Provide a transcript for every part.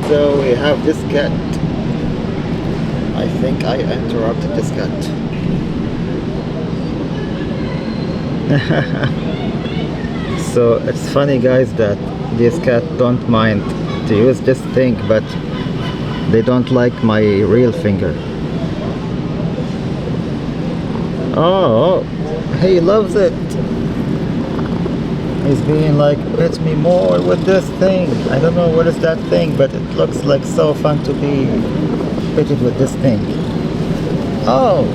So we have this cat. I think I interrupted this cat. So it's funny guys that this cat don't mind to use this thing, but they don't like my real finger. Oh, he loves it. He's being like, pet me more with this thing. I don't know what is that thing, but it looks like so fun to be petted with this thing. Oh.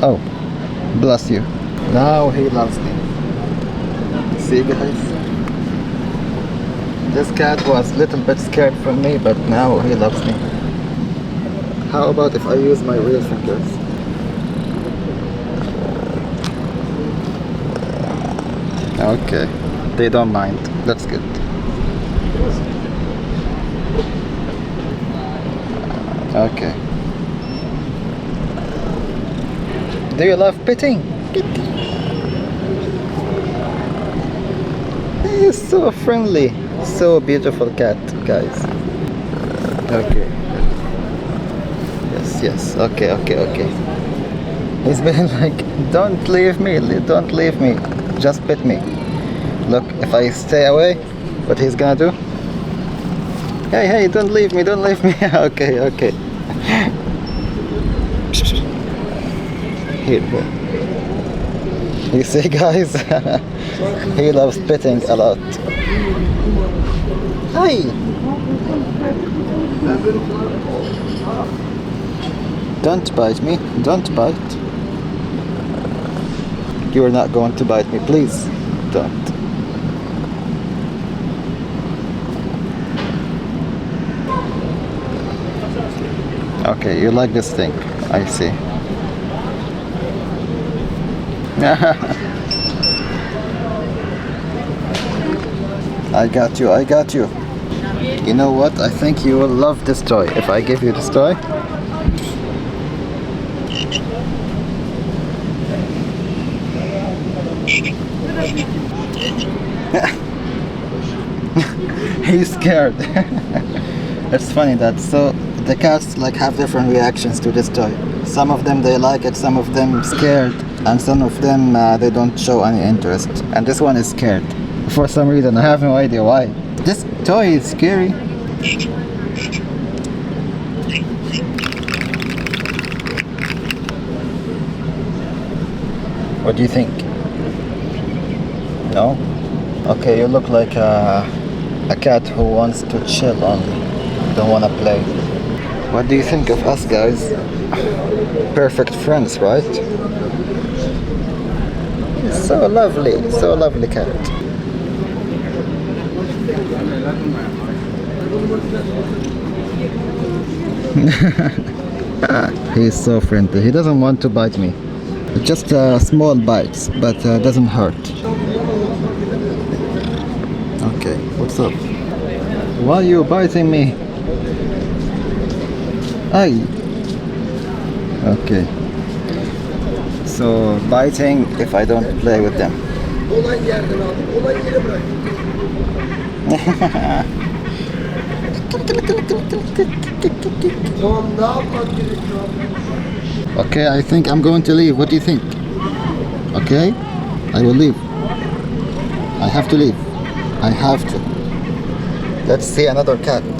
Oh, bless you. Now he loves me. See guys? This cat was a little bit scared from me, but now he loves me. How about if I use my real fingers? Okay, they don't mind. That's good. Okay. Do you love petting? He's so friendly. So beautiful cat, guys. Okay. Yes. Okay. He's been like, don't leave me. Don't leave me. Just pet me. Look, if I stay away, what he's gonna do? Hey, don't leave me. Okay. Here. You see guys, he loves petting a lot. Hi! Don't bite me, don't bite. You are not going to bite me, please. Don't. Okay, you like this thing, I see. I got you. You know what? I think you will love this toy if I give you this toy. He's scared. It's funny that so the cats like have different reactions to this toy. Some of them they like it, some of them scared, and some of them they don't show any interest. And this one is scared for some reason. I have no idea why. This toy is scary. What do you think? No? Okay, you look like a cat who wants to chill only. Don't want to play. What do you think of us guys? Perfect friends, right? So lovely cat. He's so friendly. He doesn't want to bite me. Just small bites, but doesn't hurt. Okay, what's up? Why are you biting me? Aye. Okay. So biting if I don't play with them. Okay, I think I'm going to leave. What do you think? Okay, I will leave. I have to leave. I have to. Let's see another cat.